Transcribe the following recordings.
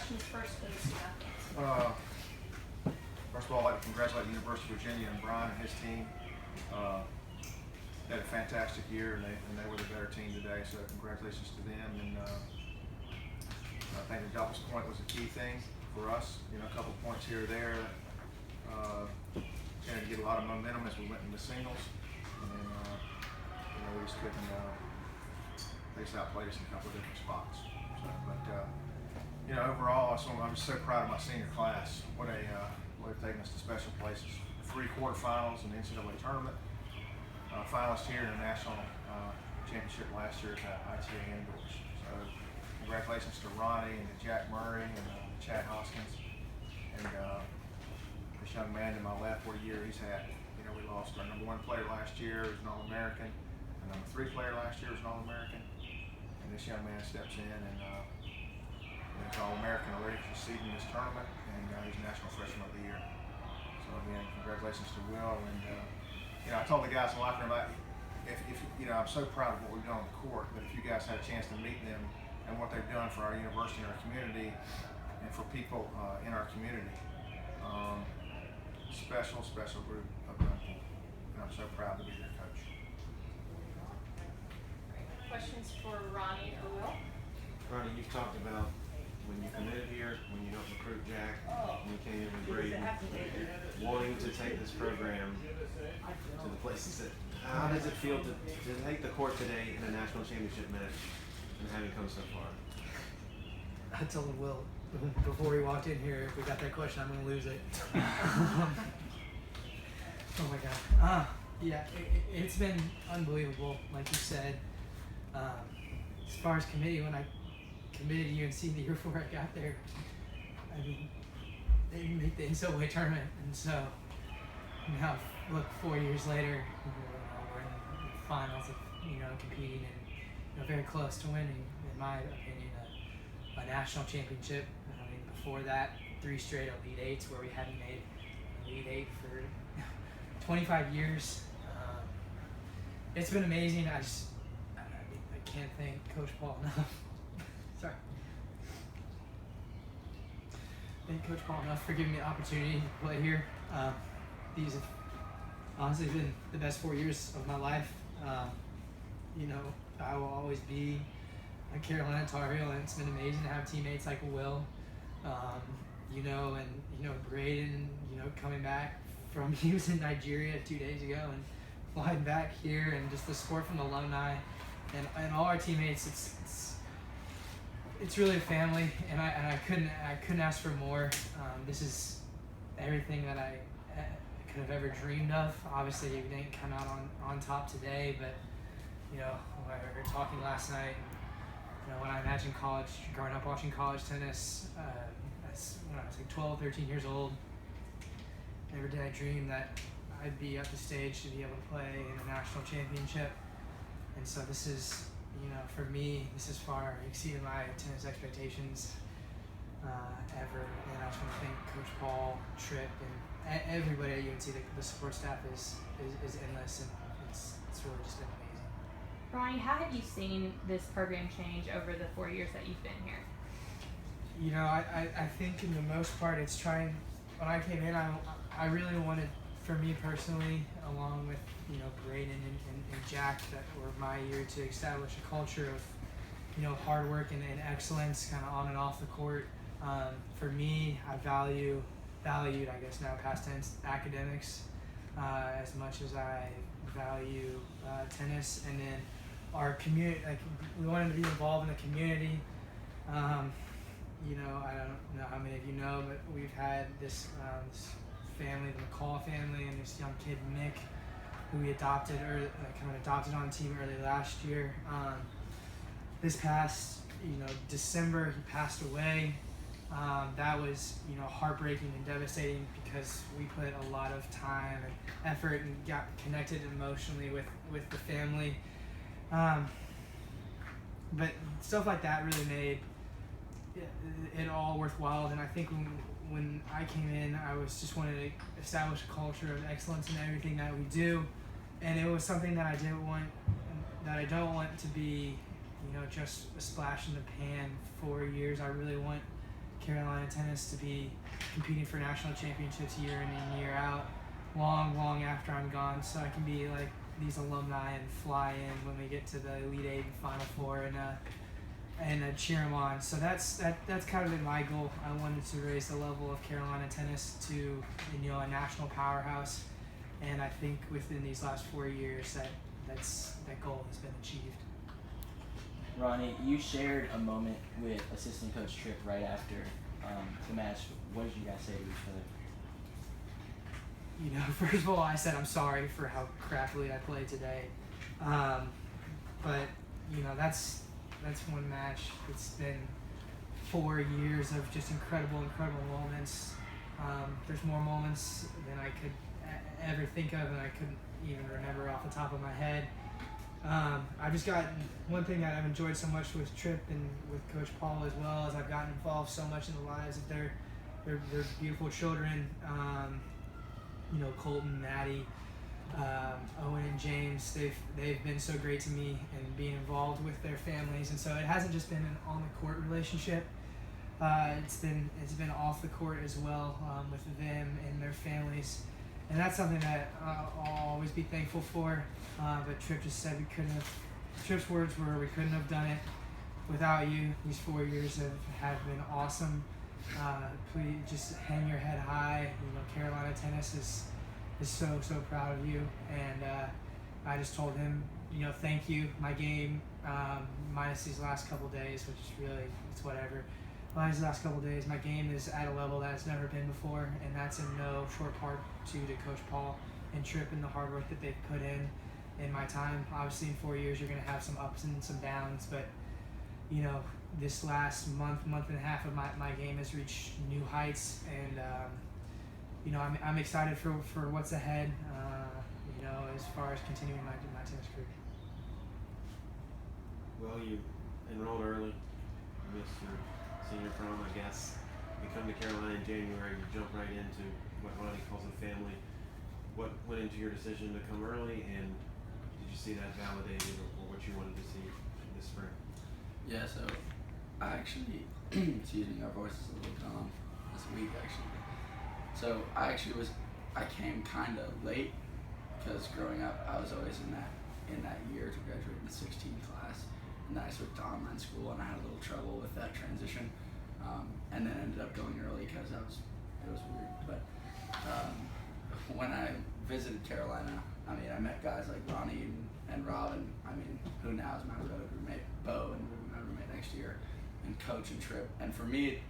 Questions first for the students. First of all, I'd like to congratulate the University of Virginia and Brian and his team. They had a fantastic year, and they were the better team today, so congratulations to them. And I think the doubles point was a key thing for us. You know, a couple points here or there. Tended to get a lot of momentum as we went into singles, and we just couldn't. They just outplayed us in a couple of different spots. So, but overall, I'm just so proud of my senior class. What they've taken us to special places. 3 quarterfinals in the NCAA tournament. Finalist here in the national championship last year at ITA indoors. So congratulations to Ronnie and to Jack Murray and Chad Hoskins. And this young man to my left, what a year he's had. You know, we lost our number 1 player last year, who was an All-American. Our number 3 player last year was an All-American. And this young man steps in and he's All-American already for seeding this tournament, and he's National Freshman of the Year. So again, congratulations to Will. And I told the guys in the locker room, if I'm so proud of what we've done on the court, but if you guys had a chance to meet them and what they've done for our university and our community, and for people in our community, special group of young people, and I'm so proud to be their coach. Questions for Ronnie or Will? Ronnie, you've talked about when you committed here, when you helped recruit Jack, when you came in with Brady, wanting to take this program to the places that. How does it feel to take the court today in a national championship match and having come so far? I told Will before he walked in here, if we got that question, I'm going to lose it. Oh my God. Yeah, it's been unbelievable, like you said. As far as committee, when I committed to UNC the year before I got there, I mean, they didn't make the NCAA tournament, and so now look 4 years later, we're in the finals of competing and very close to winning, in my opinion, a national championship. I mean, before that, 3 straight Elite Eights where we hadn't made Elite Eight for 25 years. It's been amazing. I can't thank Coach Paul enough. Sorry. Thank Coach Paul enough for giving me the opportunity to play here. These have honestly been the best 4 years of my life. I will always be a Carolina Tar Heel, and it's been amazing to have teammates like Will, Braden, coming back from, he was in Nigeria 2 days ago and flying back here, and just the support from the alumni and all our teammates. It's really a family, and I couldn't ask for more. This is everything that I could have ever dreamed of. Obviously, we didn't come out on top today, but we were talking last night. When I imagined college, growing up watching college tennis, when I was like 12, 13 years old, never did I dream that I'd be at the stage to be able to play in a national championship. And so this is, for me, this has far exceeded my tennis expectations ever. And I just want to thank Coach Paul, Tripp, and everybody at UNC. The support staff is endless, and it's really just been amazing. Ronnie, how have you seen this program change over the 4 years that you've been here? I think in the most part it's trying. When I came in, I really wanted, for me personally, along with Braden and Jack, that were my year, to establish a culture of hard work and excellence, kind of on and off the court. For me, I valued, I guess now past tense, academics as much as I value tennis, and then our community. Like, we wanted to be involved in the community. I don't know how many of you know, but we've had this family, the McCall family, and this young kid, Mick, who we adopted on the team early last year. This past, December, he passed away. That was, heartbreaking and devastating, because we put a lot of time and effort and got connected emotionally with the family. But stuff like that really made it all worthwhile. And I think when I came in, I was just wanted to establish a culture of excellence in everything that we do, and it was something that I don't want to be, just a splash in the pan 4 years. I really want Carolina tennis to be competing for national championships year in and year out, long after I'm gone, so I can be like these alumni and fly in when we get to the Elite Eight and Final Four and cheer them on. So that's kind of been my goal. I wanted to raise the level of Carolina tennis to a national powerhouse, and I think within these last 4 years that goal has been achieved. Ronnie, you shared a moment with assistant coach Tripp right after the match. What did you guys say to each other? First of all, I said I'm sorry for how crappily I played today, but that's one match. It's been 4 years of just incredible moments. There's more moments than I could ever think of, and I couldn't even remember off the top of my head. I've just gotten one thing that I've enjoyed so much with Tripp and with Coach Paul as well, as I've gotten involved so much in the lives of their beautiful children. Colton, Maddie, Owen, and James. They've been so great to me and being involved with their families, and so it hasn't just been an on the court relationship. It's been off the court as well, with them and their families. And that's something that I'll always be thankful for. But Tripp just said Tripp's words were, we couldn't have done it without you. These 4 years have been awesome. Please just hang your head high. Carolina tennis is so proud of you. And I just told him, thank you. My game, minus these last couple days, which is really, it's whatever. These last couple of days, my game is at a level that it's never been before, and that's in no short part to Coach Paul and Tripp and the hard work that they've put in my time. Obviously, in 4 years, you're going to have some ups and some downs, but this last month and a half of my game has reached new heights, and I'm excited for what's ahead. As far as continuing my tennis career. Well, you enrolled early. You missed your senior prom, I guess. You come to Carolina in January, you jump right into what Ronnie calls a family. What went into your decision to come early, and did you see that validated or what you wanted to see this spring? Yeah, so I actually, excuse me, our voice is a little gone this week actually. So I came kind of late, because growing up I was always in that year to graduate in the 16 class. And then I switched to online school, and I had a little trouble with that transition, and then ended up going early because it was weird. But when I visited Carolina, I met guys like Ronnie and Rob, and who now is my roommate, Bo, and will be my roommate next year, and Coach and Tripp. And for me,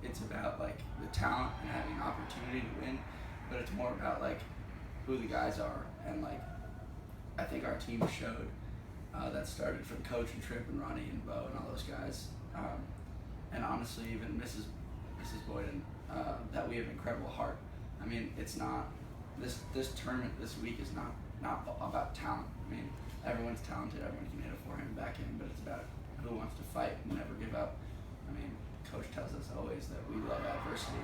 it's about like the talent and having opportunity to win, but it's more about like who the guys are, and like I think our team showed. That started from Coach and Tripp and Ronnie and Bo and all those guys, and honestly even Mrs. Boyden, that we have incredible heart. It's not this tournament this week is not about talent. Everyone's talented, everyone can hit a forehand backhand, but it's about who wants to fight and never give up. Coach tells us always that we love adversity.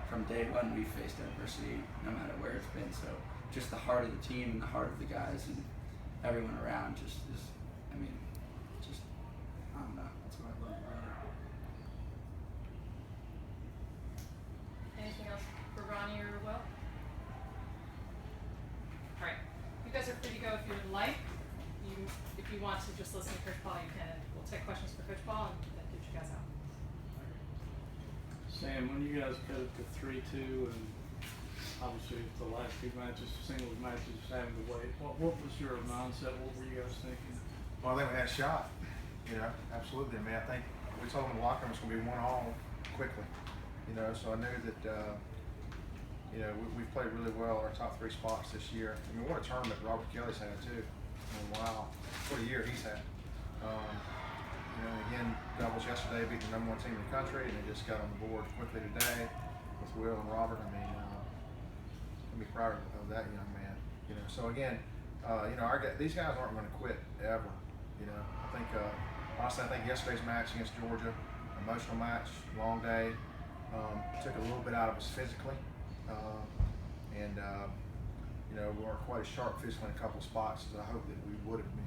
From day one we faced adversity no matter where it's been. So just the heart of the team and the heart of the guys and everyone around just I don't know, that's what I love about it. Anything else for Ronnie or Will? Alright, you guys are free to go if you would like. If you want to just listen to Coach Paul, you can. We'll take questions for Coach Paul and then get you guys out. Sam, when you guys cut it to 3-2 and obviously the last two matches, singles matches, having to wait, what was your mindset? What were you guys thinking? Well, I think we had a shot. Absolutely. I think we told them the locker room was going to be 1-all quickly. So I knew that. We've played really well our top 3 spots this year. What a tournament Robert Kelly's had too. Wow, what a year he's had. Again, doubles yesterday, beat the #1 team in the country, and they just got on the board quickly today with Will and Robert. I'm proud of that young man. So again, these guys aren't going to quit ever. I think honestly, I think yesterday's match against Georgia, emotional match, long day, took a little bit out of us physically, and we weren't quite as sharp physically in a couple of spots as I hoped that we would have been.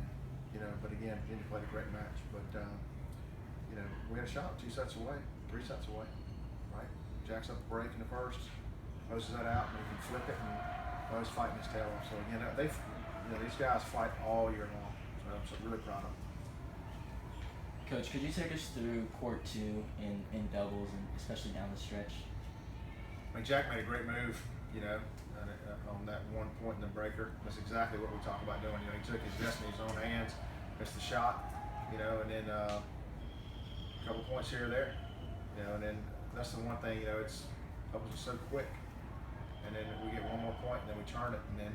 But again, Virginia played a great match. But you know, we had a shot 2 sets away, 3 sets away, right? Jack's up a break in the first, closes that out, and he can flip it, and Bo's fighting his tail off. So again, these guys fight all year long. So I'm really proud of them. Coach, could you take us through court 2 in doubles and especially down the stretch? I mean, Jack made a great move, you know, on that one point in the breaker. That's exactly what we talk about doing. You know, he took his destiny in his own hands, missed the shot, you know, and then a couple points here or there, you know, and then that's the one thing, you know, doubles are so quick, and then we get one more point, and then we turn it, and then,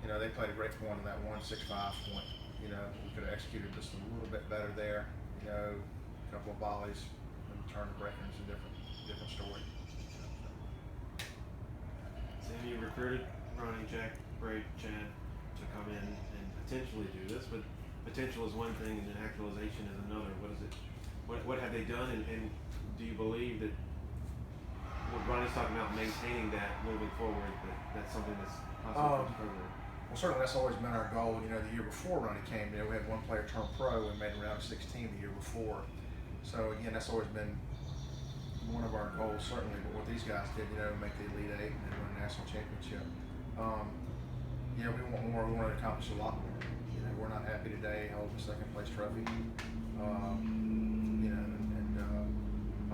you know, they played a great point on that 1-6-5 point. You know, we could have executed just a little bit better there. You know, a couple of volleys, and turn the breaker is a different story. Sam, you recruited Ronnie, Jack, Braid, Chad to come in and potentially do this, but potential is one thing and actualization is another. What is it? What have they done, and do you believe that what Ronnie's talking about maintaining that moving forward, that's something that's possible for the program? Well, certainly that's always been our goal. You know, the year before Ronnie came, you know, we had one player turn pro and made a round of 16 the year before. So again, that's always been one of our goals, certainly. But what these guys did, you know, make the Elite Eight and then win a national championship. You know, we want more. We want to accomplish a lot more. You know, we're not happy today holding the second place trophy. You know, and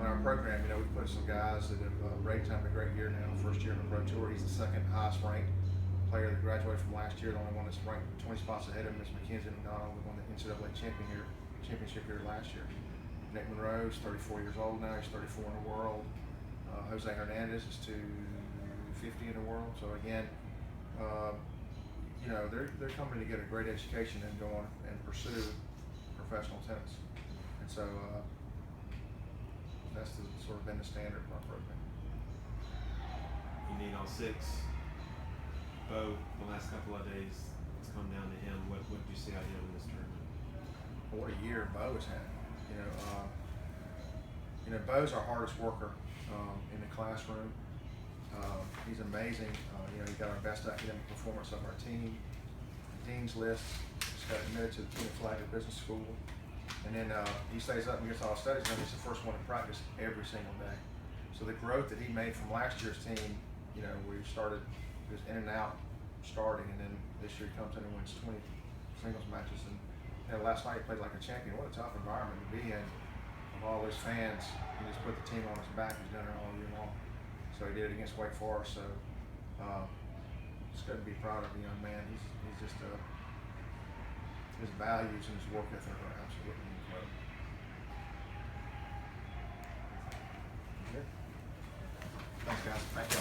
on our program, you know, we put some guys that have Braden's having a great year now, first year in the Pro Tour. He's the second highest ranked player that graduated from last year. The only one that's ranked 20 spots ahead of him is Mackenzie McDonald, who won the NCAA championship here last year. Nick Monroe's 34 years old now. He's 34 in the world. Jose Hernandez is 250 in the world. So again, you know, they're coming to get a great education and go on and pursue professional tennis. And so that's sort of been the standard for our program. You need all 6. Bo, the last couple of days, it's come down to him. What did you see out of him in this tournament? Well, what a year Bo has had. You know, Bo's our hardest worker in the classroom. He's amazing. You know, he got our best academic performance of our team. Dean's list. He's got admitted to the King of Flagler Business School. And then he stays up and gets all his studies done. He's the first one to practice every single day. So the growth that he made from last year's team, you know, where he started, he was in and out starting, and then this year he comes in and wins 20 singles matches. And you know, last night he played like a champion. What a tough environment to be in. Of all those fans, he just put the team on his back. He's done it all year long. So he did it against Wake Forest. So just couldn't be proud of the young man. He's just his values and his work ethic are absolutely incredible. Thanks, guys. Thank you.